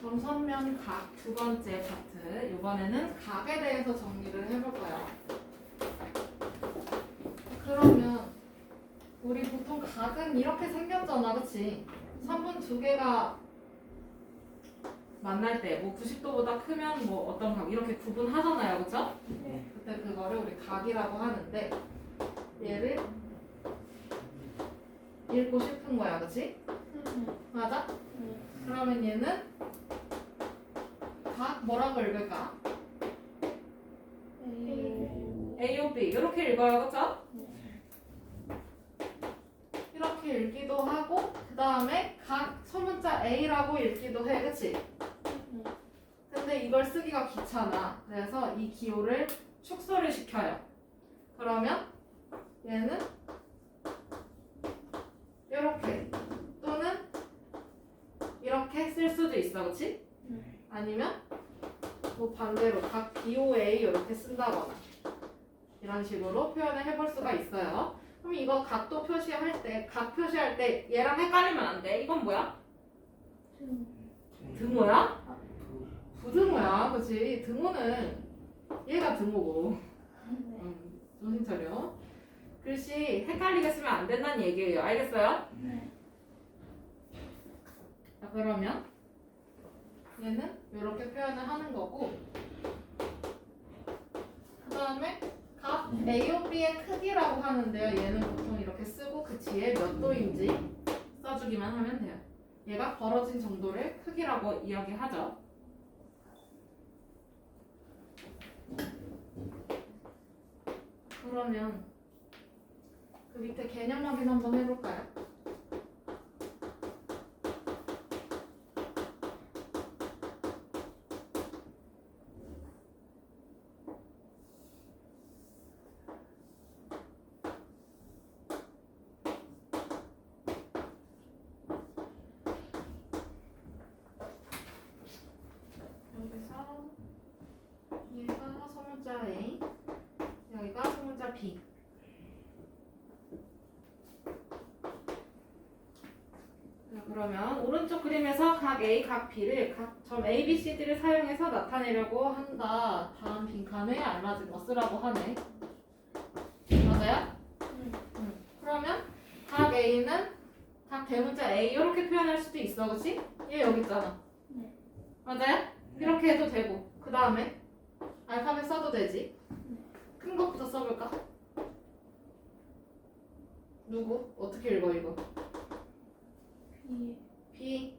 점선면 각 두 번째 파트. 이번에는 각에 대해서 정리를 해볼 거예요. 그러면 우리 보통 각은 이렇게 생겼잖아, 그치? 선분 두 개가 만날 때 뭐 90도보다 크면 뭐 어떤 각 이렇게 구분하잖아요, 그쵸? 네. 그때 그거를 우리 각이라고 하는데 얘를 읽고 싶은 거야, 그치? 맞아? 그러면 얘는 각 뭐라고 읽을까? A, O, B 이렇게 읽어요, 그쵸? 이렇게 읽기도 하고 그 다음에 각 소문자 A라고 읽기도 해, 그치? 근데 이걸 쓰기가 귀찮아. 그래서 이 기호를 축소를 시켜요. 그러면 얘는 이렇게 또는 이렇게 쓸 수도 있어, 그치? 아니면 뭐 반대로 각 BOA 이렇게 쓴다거나 이런 식으로 표현을 해볼 수가 있어요. 그럼 이거 각도 표시할 때, 각 표시할 때 얘랑 헷갈리면 안 돼. 이건 뭐야? 등호야? 부등호야, 그치? 등호는 얘가 등호고. 정신 차려. 글씨 헷갈리게 쓰면 안 된다는 얘기예요. 알겠어요? 자, 그러면 얘는 이렇게 표현을 하는 거고 그 다음에 각 AOB의 크기라고 하는데요. 얘는 보통 이렇게 쓰고 그 뒤에 몇 도인지 써주기만 하면 돼요. 얘가 벌어진 정도를 크기라고 이야기하죠. 그러면 그 밑에 개념 확인 한번 해볼까요? 여기서 얘가 소문자 A, 여기가 소문자 B. 자, 그러면 오른쪽 그림에서 각 A, 각 B를 각 점 A, B, C, D를 사용해서 나타내려고 한다. 다음 빈칸에 알맞은 거 쓰라고 하네. 맞아요? 그러면 각 A는 각 대문자 A 이렇게 표현할 수도 있어, 그치? 얘 여기 있잖아. 맞아요? 이렇게 해도 되고 그 다음에 알파벳 써도 되지. 큰 것부터 써볼까? 누구? 어떻게 읽어 이거? B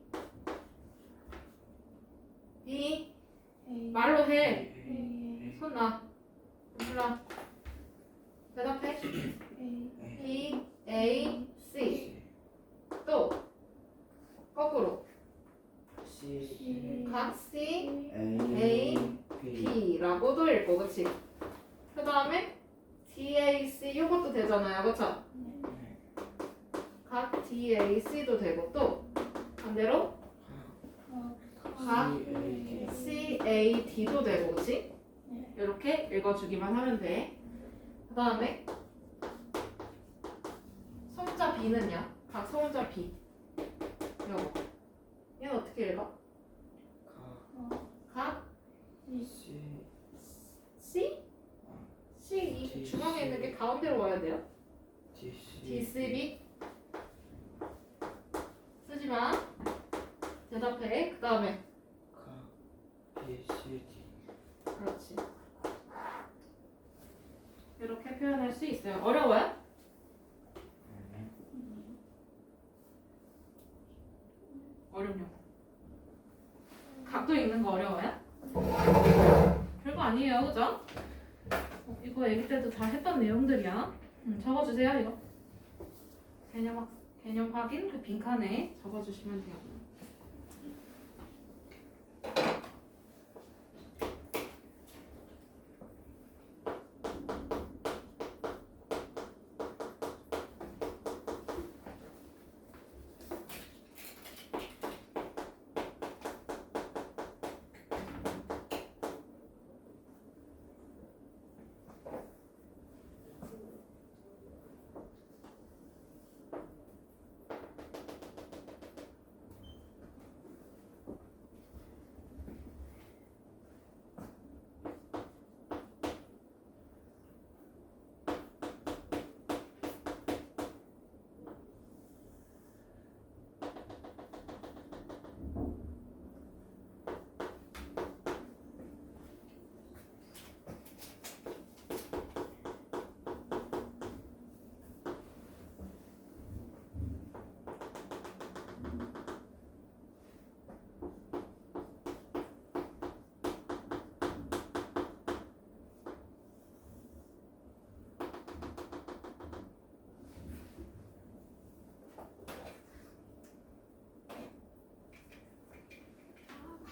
B 말로 해. 손 놔. 몰라. 대답해. B A C 또 거꾸로 각 C A B라고도 읽고, 그치? 그 다음에 D A C 요것도 되잖아요, 그쵸? 각 D A C도 되고 또 반대로 각 C A D도 되고, 그치? 이렇게 읽어주기만 하면 돼. 그 다음에 소문자 B는요? 각 소문자 B 요거 얘는 어떻게 읽어? 각 C? C 이 중앙에 있는 게 가운데로 와야 돼요. DCB 쓰지마. 대답해. 그 다음에 그렇지. 이렇게 표현할 수 있어요. 어려워요? 어렵냐고. 각도 읽는 거 어려워요? 별거 아니에요, 그죠? 이거 아기 때도 다 했던 내용들이야. 적어주세요, 이거. 개념 확인 그 빈칸에 적어주시면 돼요.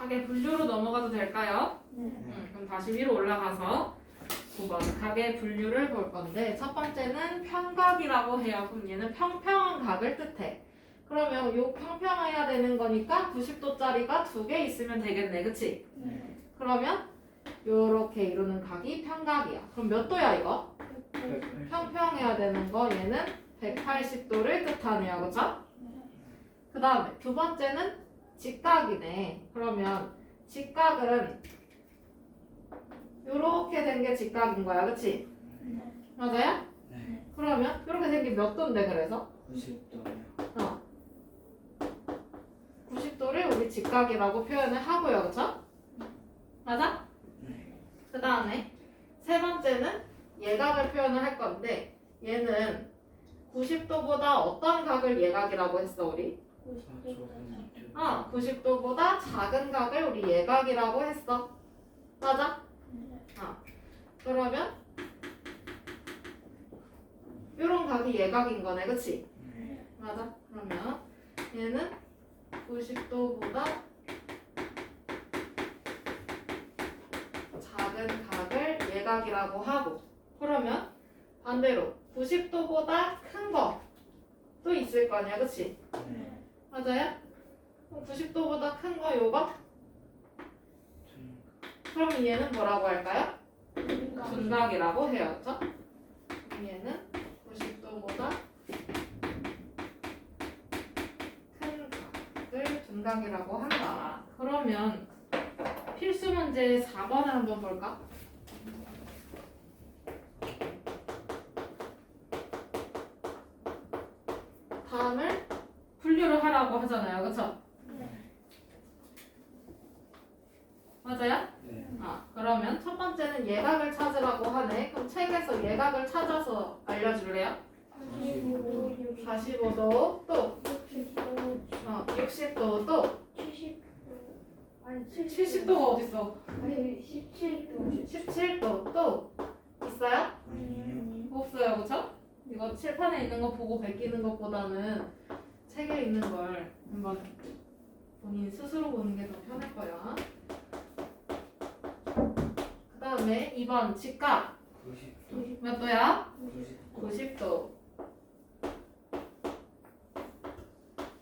각의 분류로 넘어가도 될까요? 그럼 다시 위로 올라가서 9번 각의 분류를 볼 건데 첫 번째는 평각이라고 해요. 그럼 얘는 평평한 각을 뜻해. 그러면 요 평평해야 되는 거니까 90도짜리가 2개 있으면 되겠네. 그치? 그러면 요렇게 이루는 각이 평각이야. 그럼 몇 도야 이거? 평평해야 되는 거 얘는 180도를 뜻하네요. 그쵸? 그 다음에 두 번째는 직각이네. 그러면 직각은 요렇게 된 게 직각인 거야. 그치? 맞아요? 네. 그러면 이렇게 생긴 몇 도인데 그래서? 90도요. 90도를 우리 직각이라고 표현을 하고요. 그쵸? 맞아? 네. 그 다음에 세 번째는 예각을 표현을 할 건데 얘는 90도보다 어떤 각을 예각이라고 했어 우리? 90도보다 작은 각을 우리 예각이라고 했어. 맞아? 그러면 이런 각이 예각인 거네. 그치? 맞아? 그러면 얘는 90도보다 작은 각을 예각이라고 하고 그러면 반대로 90도보다 큰 것도 있을 거 아니야. 그치? 맞아요? 그럼 90도보다 큰 거 요거? 그럼 얘는 뭐라고 할까요? 둔각이라고 해요. 그쵸? 얘는 90도보다 큰 각을 둔각이라고 한다. 그러면 필수 문제 4번을 한번 볼까? 다음을 분류를 하라고 하잖아요. 그쵸? 맞아요? 네. 그러면 첫 번째는 예각을 찾으라고 하네. 그럼 책에서 예각을 찾아서 알려줄래요? 45도 또 60도 또 70도가 어딨어? 17도 또 있어요? 없어요. 그쵸? 이거 칠판에 있는 거 보고 베끼는 것보다는 책에 있는 걸 한번 본인 스스로 보는 게 더 편할 거야. 그 다음에 2번 직각 90도. 몇 도야? 90도. 90도.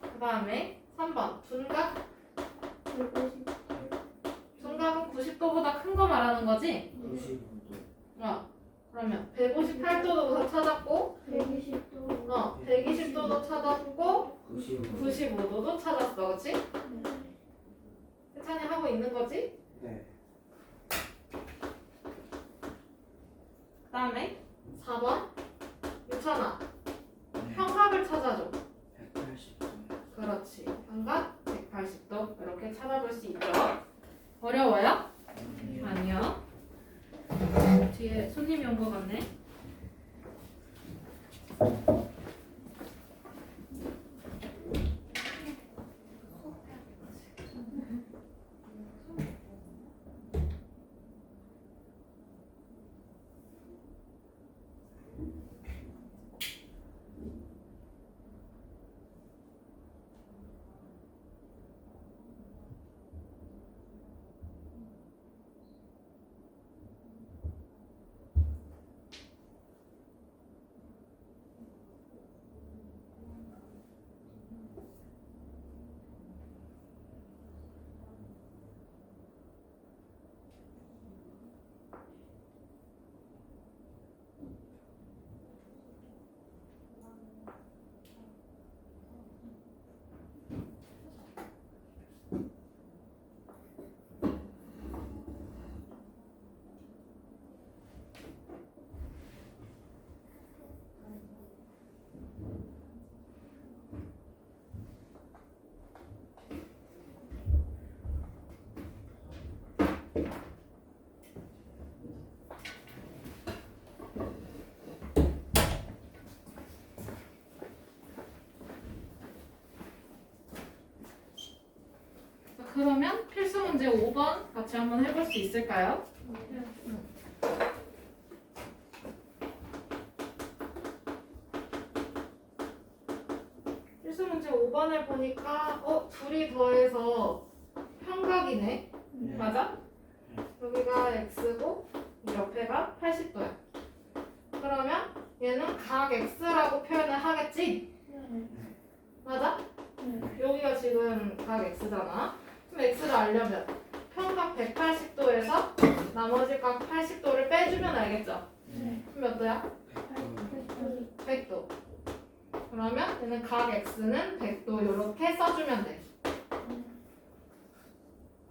그 다음에 3번 둔각. 둔각은 90도보다 큰 거 말하는 거지? 95도. 그러면 158도도 찾았고 120도도 찾았고 95도도 찾았어. 그치? 세찬이 하고 있는 거지? 네. 그 다음에 4번 유찬아 평각을 찾아줘. 180도. 그렇지. 평각 180도 이렇게 찾아볼 수 있죠. 어려워요? 아니요. 뒤에 손님이 온 것 같네. 그러면 필수 문제 5번 같이 한번 해볼 수 있을까요? 필수 문제 5번을 보니까 둘이 더해서 평각이 사각이네. 맞아? 여기가 x고 이 옆에가 80도야. 그러면 얘는 각 x라고 표현을 하겠지? 맞아? 여기가 지금 각 x잖아. 그럼 x를 알려면 평각 180도에서 나머지 각 80도를 빼주면 알겠죠? 그럼 몇 도야? 100도. 그러면 얘는 각 x는 100도 이렇게 써주면 돼.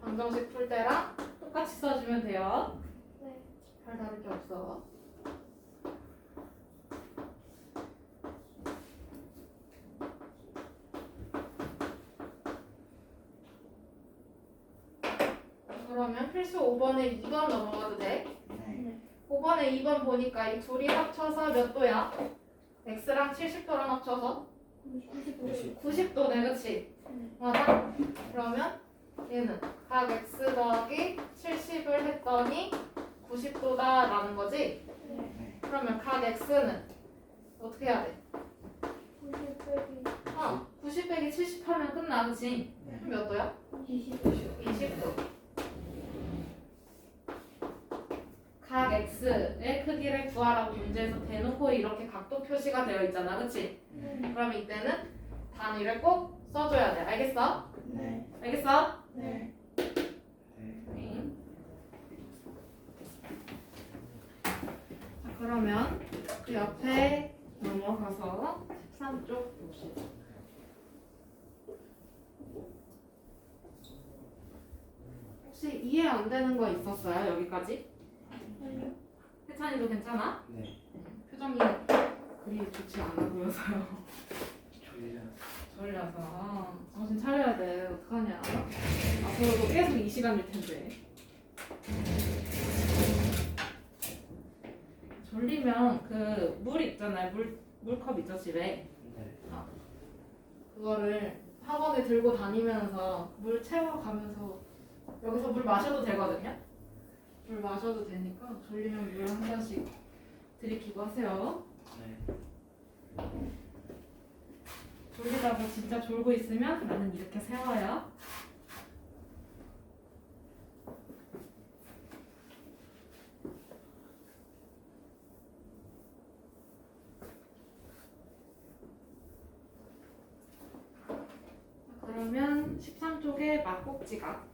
방정식 풀 때랑 똑같이 써주면 돼요. 별 다를 게 없어. 그러면 필수 5번에 2번 넘어가도 돼. 5번에 2번 보니까 이 둘이 합쳐서 몇 도야? x랑 70도랑 합쳐서 90도네, 그치? 맞아? 그러면 얘는 각 x 더하기 70을 했더니 90도다라는 거지? 그러면 각 x는 어떻게 해야 돼? 90 빼기 70 하면 끝나, 그치? 그럼 몇 도야? 20도. 각 x의 크기를 구하라고 문제에서 대놓고 이렇게 각도 표시가 되어 있잖아, 그치? 그럼 이때는 단위를 꼭 써줘야 돼. 알겠어? 알겠어? 네. 자, 그러면 그 옆에 넘어가서 13쪽 봅시다. 혹시 이해 안 되는 거 있었어요? 여기까지? 혜찬이도 괜찮아? 네. 표정이 그리 좋지 않아 보여서요. 졸려서 정신 차려야 돼. 어떡하냐. 앞으로도 계속 이 시간일 텐데. 졸리면 그 물 있잖아요. 물컵 있죠, 집에. 그거를 학원에 들고 다니면서 물 채워가면서 여기서 물 마셔도 되거든요. 물 마셔도 되니까 졸리면 물 한 잔씩 들이키고 하세요. 졸리다가 진짜 졸고 있으면 나는 이렇게 세워요. 그러면 13쪽에 막꼭지각.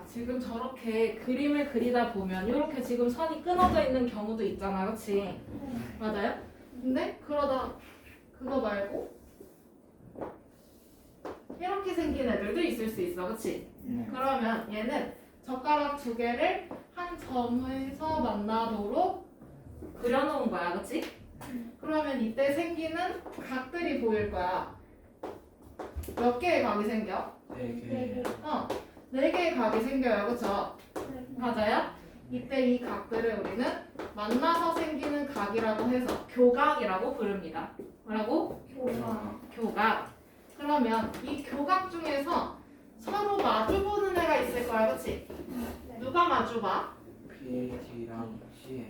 지금 저렇게 그림을 그리다 보면 이렇게 지금 선이 끊어져 있는 경우도 있잖아, 그치? 맞아요? 근데 그러다 그거 말고 이렇게 생긴 애들도 있을 수 있어, 그치? 그러면 얘는 젓가락 두 개를 한 점에서 만나도록 그려놓은 거야, 그치? 그러면 이때 생기는 각들이 보일 거야. 몇 개의 각이 생겨? 4개의 각이 생겨요, 그쵸? 맞아요? 이때 이 각들을 우리는 만나서 생기는 각이라고 해서 교각이라고 부릅니다. 뭐라고? 교각. 그러면 이 교각 중에서 서로 마주보는 애가 있을 거야, 그치? 누가 마주봐? B랑 C.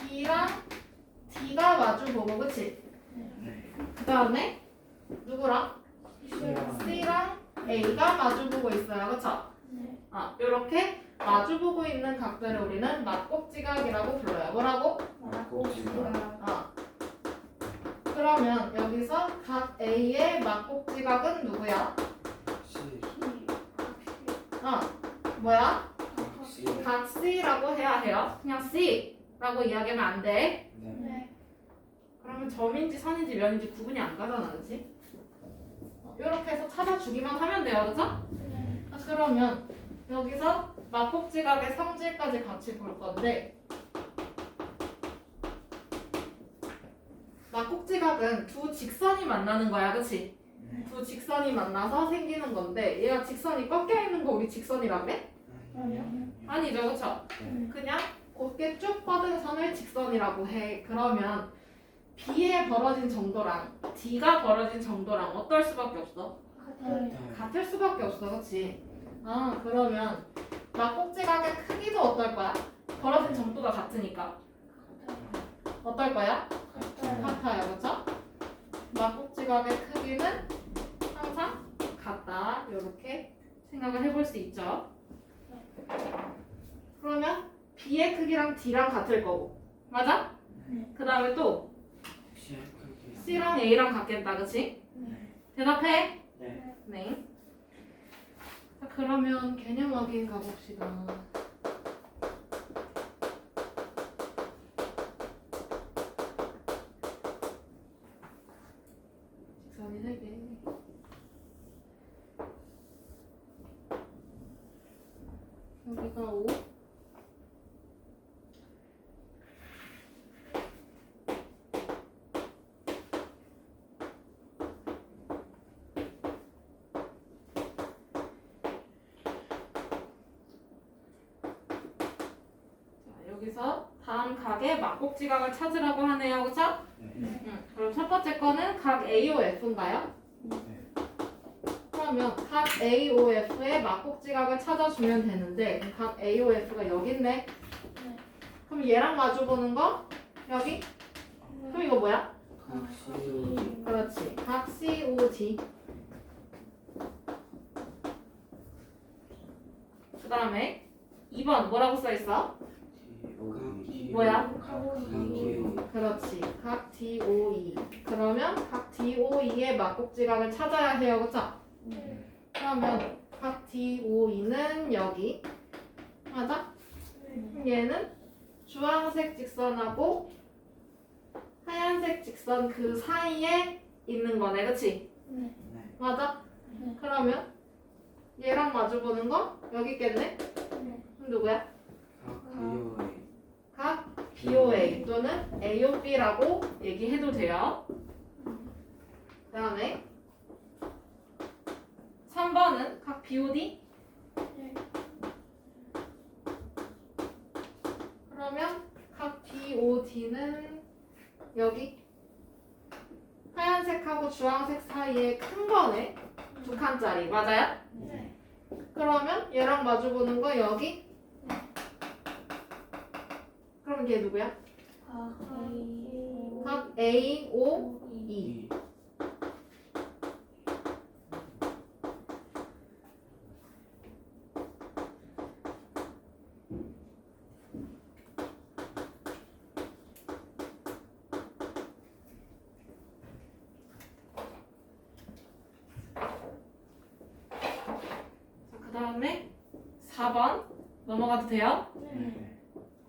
B랑 D가 마주보고, 그치? 그 다음에 누구랑? C랑 A가 마주보고 있어요, 그쵸? 이렇게 마주보고 있는 각들을 우리는 막꼭지각이라고 불러요. 뭐라고? 그러면 여기서 각 A의 막꼭지각은 누구야? C. 뭐야? C. 각 C라고 해야 해요. 그냥 C라고 이야기하면 안 돼. 그러면 점인지 선인지 면인지 구분이 안 가잖아, 그치? 이렇게 해서 찾아주기만 하면 돼요, 그죠? 그러면 여기서 막꼭지각의 성질까지 같이 볼 건데, 막꼭지각은 두 직선이 만나는 거야, 그치? 두 직선이 만나서 생기는 건데, 얘가 직선이 꺾여 있는 거 우리 직선이라고 해? 아니죠, 그쵸? 그냥 곱게 쭉 뻗은 선을 직선이라고 해. 그러면 B에 벌어진 정도랑 D가 벌어진 정도랑 어떨 수밖에 없어? 같을 수밖에 없어, 그치? 그러면 막꼭지각의 크기도 어떨 거야? 벌어진 정도가 같으니까 어떨 거야? 같아요. 그렇죠? 막국지각의 크기는 항상 같다. 이렇게 생각을 해볼 수 있죠. 그러면 B의 크기랑 D랑 같을 거고, 맞아? 그 다음에 또 C의 크기. C랑 A랑 같겠다, 그치? 대답해. 네. 네. 자, 그러면 개념 확인 가봅시다. 직선이 3개. 여기가 5. 여기서 다음 각의 막국지각을 찾으라고 하네요. 그쵸? 네. 그럼 첫 번째 거는 각 AOF인가요? 네. 그러면 각 AOF의 막국지각을 찾아주면 되는데 각 AOF가 여기 있네. 그럼 얘랑 마주보는 거? 여기? 그럼 이거 뭐야? 각 COD. 그렇지. 각 COD. 그 다음에 2번 뭐라고 써있어? DOE. 뭐야? DOE. 그렇지. 각 DOE. 그러면 각 DOE의 막국지각을 찾아야 해요. 그쵸? 그러면 각 DOE는 여기. 맞아? 그럼 얘는 주황색 직선하고 하얀색 직선 그 사이에 있는 거네. 그치? 네. 맞아? 그러면 얘랑 마주보는 거 여기 있겠네? 그럼 누구야? 각 DOE. 각 BOA 또는 AOB라고 얘기해도 돼요. 그 다음에 3번은 각 BOD? 그러면 각 BOD는 여기 하얀색하고 주황색 사이에 큰 거네. 2칸짜리 맞아요? 그러면 얘랑 마주보는 거 여기? 그럼 얘 누구야? 각 AOE. E. 그 다음에 4번 넘어가도 돼요? 네.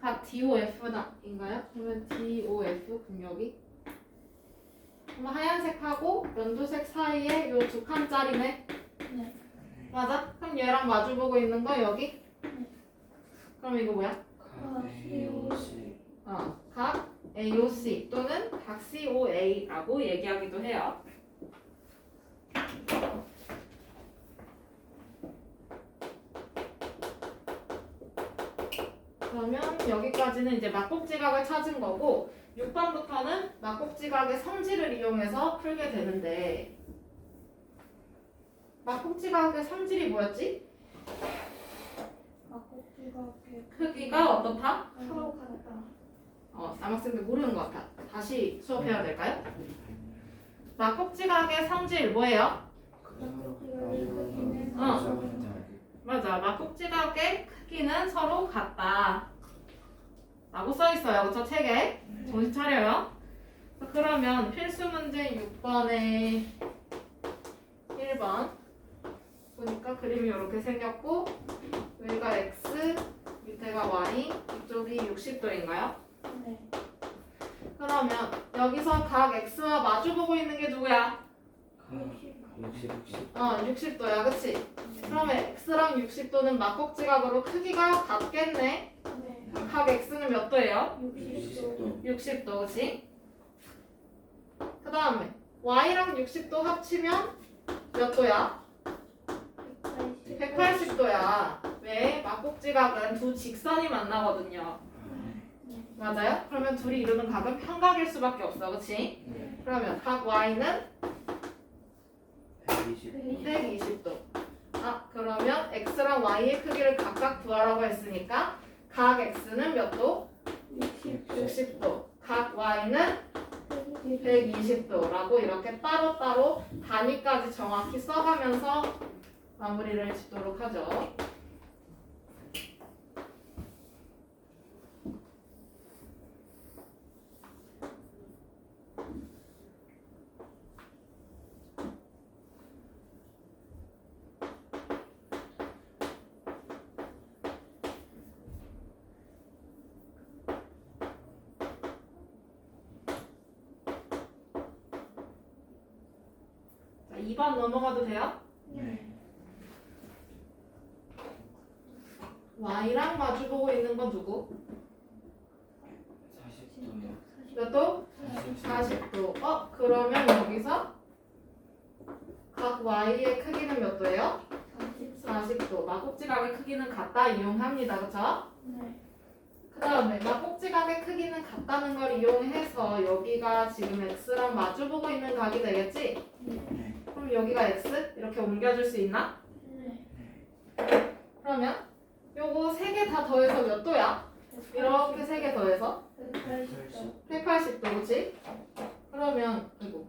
각 DOF인가요? 그러면 DOF 공역이 그럼 하얀색하고 연두색 사이에 요 2칸짜리네. 맞아? 그럼 얘랑 마주보고 있는 거 여기? 그럼 이거 뭐야? 각 AOC. 각 AOC 또는 각 COA라고 얘기하기도 해요. 그러면 여기까지는 이제 막국지각을 찾은 거고 6번부터는 막국지각의 성질을 이용해서 풀게 되는데 막국지각의 성질이 뭐였지? 크기가 어떻다? 남학생들 모르는 것 같아. 다시 수업해야 될까요? 막국지각의 성질 뭐예요? 맞아. 막국지각의 크기는 서로 같다 라고 써있어요. 그쵸? 책에. 정신 차려요. 그러면 필수 문제 6번에 1번 보니까 그림이 이렇게 생겼고 여기가 X, 밑에가 Y, 이쪽이 60도인가요? 그러면 여기서 각 X와 마주보고 있는 게 누구야? 60. 60도야. 그치? 그러면 X랑 60도는 막국지각으로 크기가 같겠네. 각 X는 몇 도예요? 60도. 그치? 그 다음에 Y랑 60도 합치면 몇 도야? 180도야. 왜? 막국지각은 두 직선이 만나거든요. 맞아요? 그러면 둘이 이루는 각은 평각일 수밖에 없어. 그치? 그러면 각 Y는 120도. 그러면 X랑 Y의 크기를 각각 구하라고 했으니까 각 X는 몇 도? 60도. 각 Y는 120도라고 이렇게 따로따로 단위까지 정확히 써가면서 마무리를 짓도록 하죠. 자, 2번 넘어가도 돼요? 네. Y랑 마주보고 있는 건 누구? 40도요. 몇 도? 40도. 그러면 여기서 각 Y의 크기는 몇 도예요? 40도. 막꼭지각의 크기는 같다 이용합니다. 그쵸? 그 다음에 막꼭지각의 크기는 같다는 걸 이용해서 여기가 지금 X랑 마주보고 있는 각이 되겠지? 네. 그럼 여기가 X? 이렇게 옮겨줄 수 있나? 그러면 요거 3개 다 더해서 몇 도야? 이렇게 3개 더해서 180도, 그치? 그러면 이거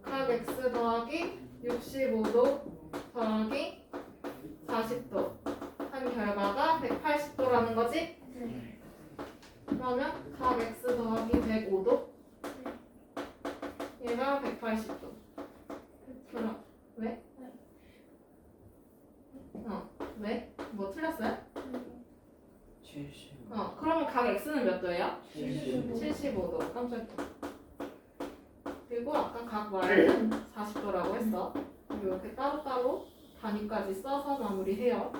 각 X 더하기 65도 더하기 40도 한 결과가 180도라는 거지? 그러면 각 X 더하기 105도 얘가 180도. 그럼 왜? 왜? 뭐 틀렸어요? 70. 그러면 각 X는 몇 도예요? 75. 75도. 깜짝이야. 그리고 아까 각 Y는 40도라고 했어. 이렇게 따로따로 단위까지 써서 마무리해요.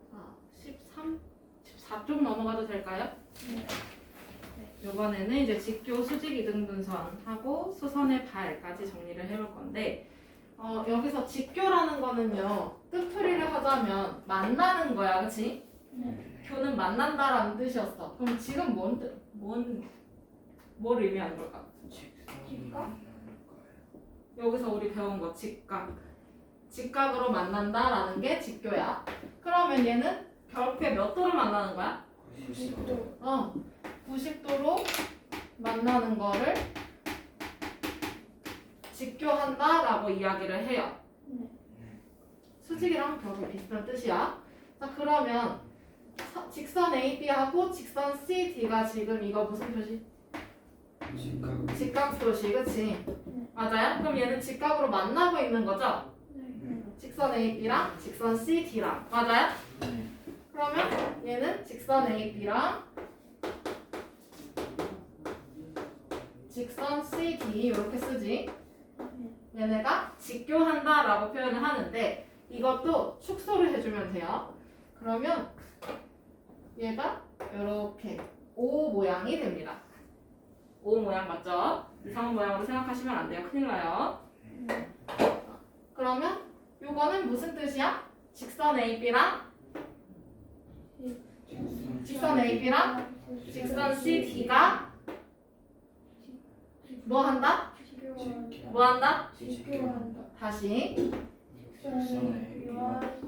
자, 14쪽 넘어가도 될까요? 이번에는 이제 직교 수직 이등분선하고 수선의 발까지 정리를 해볼 건데 여기서 직교라는 거는요 뜻풀이를 하자면 만나는 거야, 그치? 교는 만난다라는 뜻이었어. 그럼 지금 뭘 의미하는 걸까? 직선. 여기서 우리 배운 거 직각으로 만난다라는 게 직교야. 그러면 얘는 결국에 몇 도를 만나는 거야? 90도. 90도로 만나는 거를 직교한다라고 이야기를 해요. 수직이랑 별로 비슷한 뜻이야. 자, 그러면 직선 AB하고 직선 CD가 지금 이거 무슨 표시? 직각. 직각 표시, 그치? 맞아요? 그럼 얘는 직각으로 만나고 있는 거죠? 직선 AB랑 직선 CD랑. 맞아요? 네. 그러면 얘는 직선 AB랑 직선 CD 이렇게 쓰지. 얘네가 직교한다라고 표현을 하는데 이것도 축소를 해주면 돼요. 그러면 얘가 이렇게 O 모양이 됩니다. O 모양 맞죠? 이상한 모양으로 생각하시면 안 돼요. 큰일 나요. 그러면 요거는 무슨 뜻이야? 직선 AB랑 직선 AB랑 직선 CD가 뭐 한다? 뭐 한다? 다시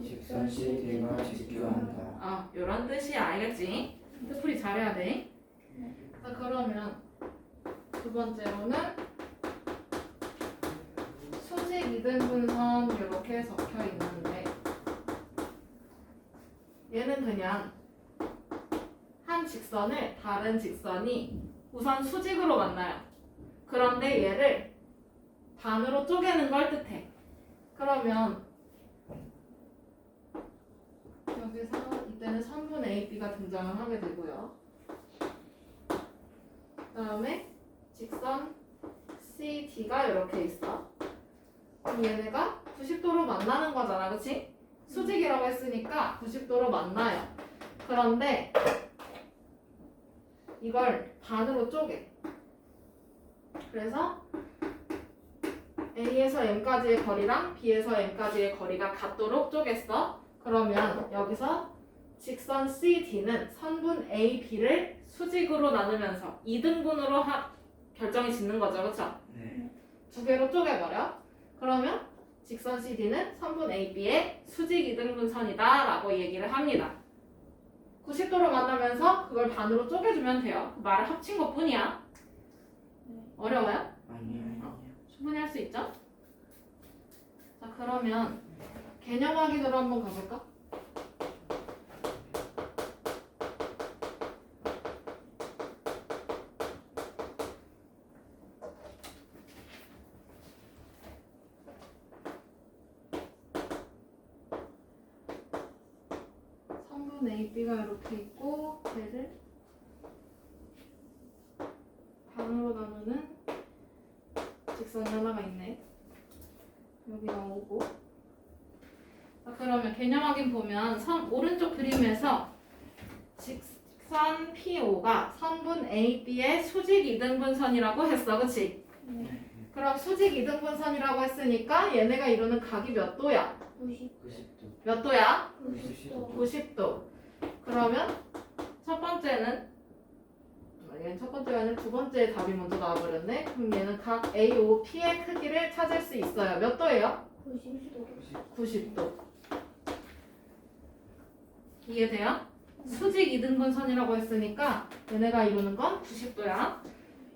직선 CD가 직교한다. 요런 뜻이야. 알겠지? 뜻풀이 잘해야 돼. 자, 그러면 두 번째로는 수직 이등분선 이렇게 적혀 있는데 얘는 그냥 한 직선을 다른 직선이 우선 수직으로 만나요. 그런데 얘를 반으로 쪼개는 걸 뜻해. 그러면 여기서 이때는 선분 AB가 등장을 하게 되고요. 그 다음에 직선 CD가 이렇게 있어. 그럼 얘네가 90도로 만나는 거잖아, 그치? 수직이라고 했으니까 90도로 만나요. 그런데 이걸 반으로 쪼개. 그래서 A에서 M까지의 거리랑 B에서 M까지의 거리가 같도록 쪼갰어. 그러면 여기서 직선 CD는 선분 AB를 수직으로 나누면서 2등분으로 결정이 짓는 거죠, 그쵸? 네. 두 개로 쪼개버려. 그러면 직선 CD는 선분 AB의 수직 2등분선이다 라고 얘기를 합니다. 90도로 만나면서 그걸 반으로 쪼개주면 돼요. 말을 합친 것 뿐이야. 어려워요? 아니요. 충분히 할 수 있죠? 자, 그러면 개념 확인으로 한번 가볼까? 선분 AB가 이렇게 있고 얘를 반으로 나누는 직선이 하나가 있네. 여기 나오고. 자, 그러면 개념 확인 보면 오른쪽 그림에서 직선 PO가 선분 AB의 수직 이등분선이라고 했어, 그치? 그럼 수직 이등분선이라고 했으니까 얘네가 이루는 각이 몇 도야? 90도. 몇 도야? 90도. 90도. 그러면 첫 번째는 얘는 첫 번째가 아니라 두 번째 답이 먼저 나와버렸네. 그럼 얘는 각 AOP의 크기를 찾을 수 있어요. 몇 도예요? 90도. 이해돼요? 수직 이등분선이라고 했으니까 얘네가 이루는 건 90도야.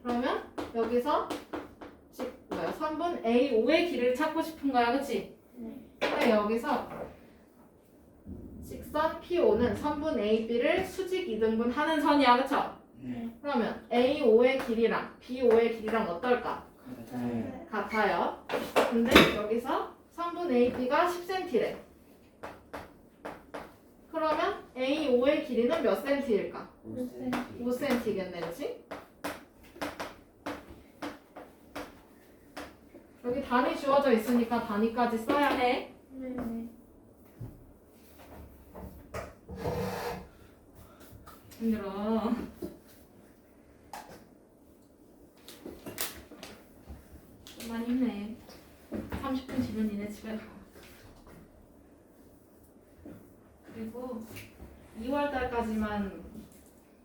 그러면 여기서 선분 A5의 길이를 찾고 싶은 거야, 그치? 근데 여기서 직선 PO는 선분 AB를 수직 이등분 하는 선이야, 그쵸? 그러면 A5의 길이랑 B5의 길이랑 어떨까? 같아요. 같아요. 근데 여기서 선분 AB가 10cm래. 그러면 A5의 길이는 몇 cm일까? 5cm겠네, 그치? 여기 단위 주어져 있으니까 단위까지 써야 해. 힘들어. 많이 힘내. 30분 지면 니네 집에 가. 그리고 2월 달까지만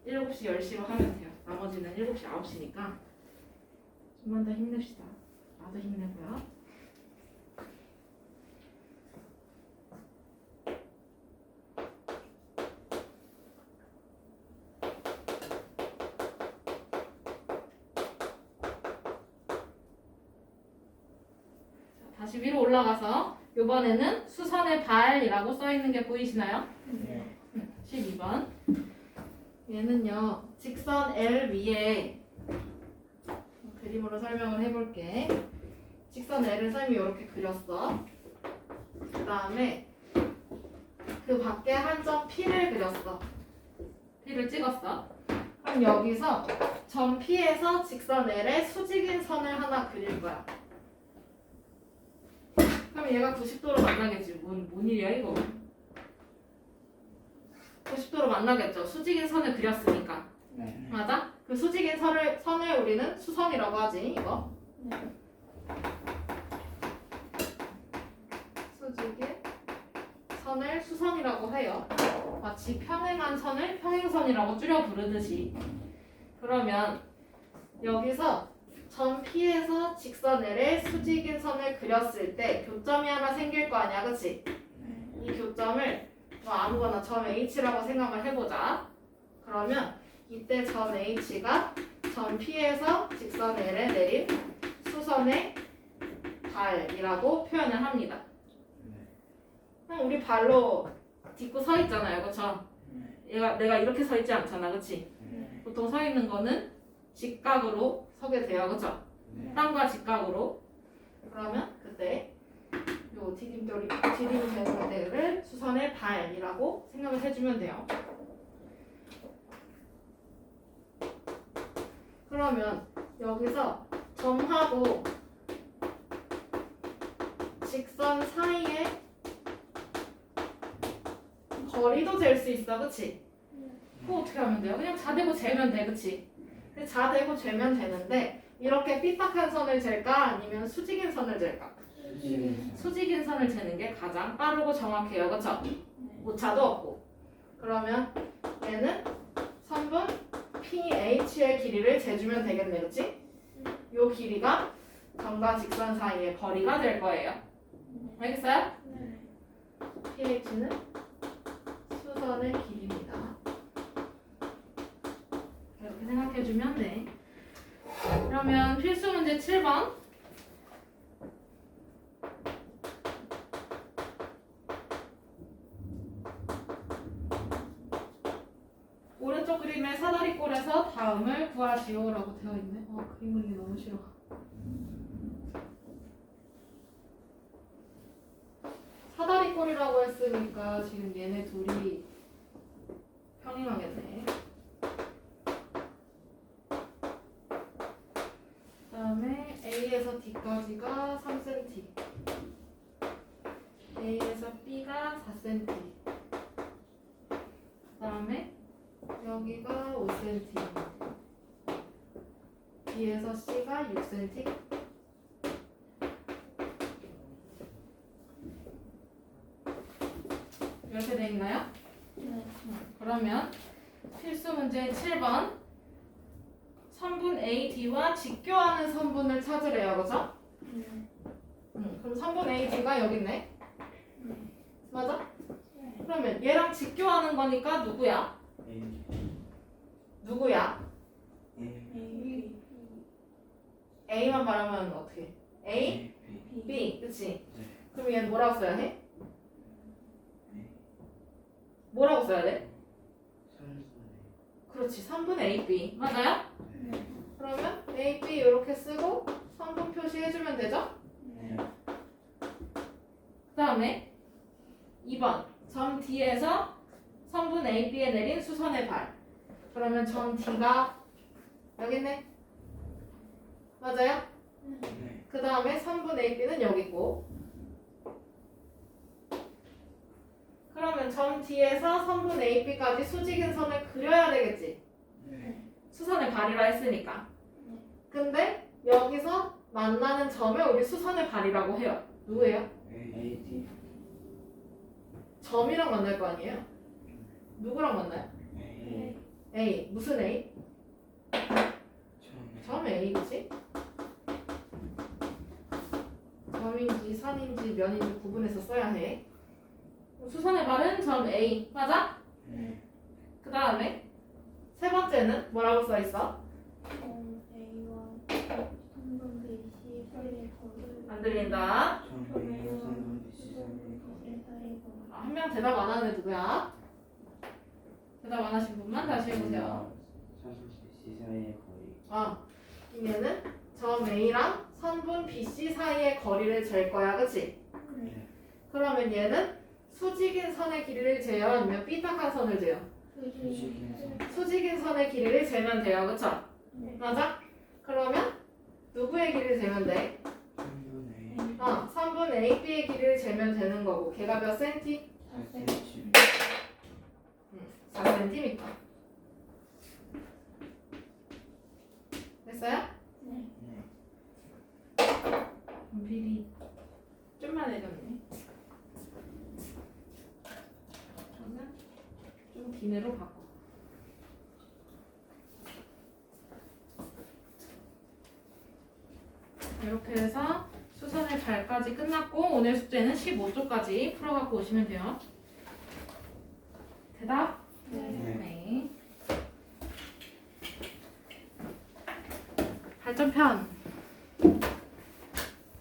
7시, 10시로 하면 돼요. 나머지는 7시, 9시니까 좀만 더 힘냅시다. 나도 힘내고요. 다시 위로 올라가서 이번에는 수선의 발이라고 써있는 게 보이시나요? 12번. 얘는요, 직선 L 위에 그림으로 설명을 해볼게. 직선 L을 쌤이 이렇게 그렸어. 그 다음에 그 밖에 한 점 P를 그렸어. P를 찍었어. 그럼 여기서 점 P에서 직선 L에 수직인 선을 하나 그릴 거야. 그럼 얘가 90도로 만나겠지. 뭔 일이야 이거. 90도로 만나겠죠. 수직인 선을 그렸으니까. 네. 맞아? 그 수직인 선을 우리는 수선이라고 하지. 이거. 수직인 선을 수선이라고 해요. 마치 평행한 선을 평행선이라고 줄여 부르듯이. 그러면 여기서 점 P에서 직선 L에 수직인 선을 그렸을 때 교점이 하나 생길 거 아니야, 그치? 이 교점을 뭐 아무거나 점 H라고 생각을 해보자. 그러면 이때 점 H가 점 P에서 직선 L에 내린 수선의 발이라고 표현을 합니다. 그럼 우리 발로 딛고 서 있잖아요, 그렇죠? 내가 이렇게 서 있지 않잖아, 그렇지? 네. 보통 서 있는 거는 직각으로 서게 돼요, 그렇죠? 네. 땅과 직각으로. 그러면 그때 요 디딤되는 데를 수선의 발이라고 생각을 해주면 돼요. 그러면 여기서 점하고 직선 사이에 거리도 잴 수 있어, 그치? 그거 어떻게 하면 돼요? 그냥 자대고 재면 돼, 그치? 자대고 재면 되는데 이렇게 삐딱한 선을 잴까 아니면 수직인 선을 잴까? 수직인 선을 재는 게 가장 빠르고 정확해요, 그쵸? 오차도 없고. 그러면 얘는 선분 PH의 길이를 재주면 되겠네, 그치? 요 길이가 점과 직선 사이의 거리가 될 거예요. 알겠어요? PH는 수선의 길이입니다. 이렇게 생각해주면 돼. 그러면 필수 문제 7번. 오른쪽 그림의 사다리꼴에서 다음을 구하시오라고 되어 있네. 그림 그리기 너무 싫어. 사다리꼴이라고 했으니까 지금 얘네 둘이 평행하겠네. 그 다음에 A에서 D까지가 3cm, A에서 B가 4cm, 그 다음에 여기가 5cm, B에서 C가 6cm. 이렇게 돼 있나요? 그러면 필수 문제 7번. 선분 AD와 직교하는 선분을 찾으래요, 그죠? 그럼 선분 AD가 여기 있네. 맞아? 그러면 얘랑 직교하는 거니까 누구야? 누구야? A만 말하면 어떻게? A, B, 그치? 그럼 얘는 뭐라고 써야 해? 뭐라고 써야 돼? 그렇지, 3분의 AB. 맞아요? 그러면 AB 이렇게 쓰고 3분 표시해주면 되죠? 그 다음에 2번. 점 D에서 선분 AB에 내린 수선의 발. 그러면 점 D가 여기 있네. 맞아요? 그 다음에 선분 AB는 여기 있고. 그러면 점 D에서 선분 AB까지 수직인 선을 그려야 되겠지? 수선의 발이라 했으니까. 근데 여기서 만나는 점을 우리 수선의 발이라고 해요. 누구예요? 점이랑 만날 거 아니에요? 누구랑 만나요? A. 무슨 A? 점 A, 그치? 점인지 선인지 면인지 구분해서 써야 해. 수선의 발은 점 A. 맞아? 그 다음에 세 번째는 뭐라고 써있어? 안 들린다. 한 명 대답 안 하는 애 누구야? 대답 안 하신 분만 다시 해보세요. 얘는 점 A랑 선분 BC 사이의 거리를 잴 거야, 그치? 그러면 얘는 수직인 선의 길이를 재요? 아니면 삐딱한 선을 재요? 수직인 선의 길이를 재면 돼요, 그쵸? 맞아? 그러면 누구의 길이를 재면 돼? 3분 AB의 길이를 재면 되는 거고 걔가 몇 센티? 4cm. 됐어요? 비리 좀만 해줬네. 저는 좀 기내로 바꿔. 이렇게 해서 수선의 발까지 끝났고 오늘 숙제는 15쪽까지 풀어갖고 오시면 돼요. 대답? 네. 발전편.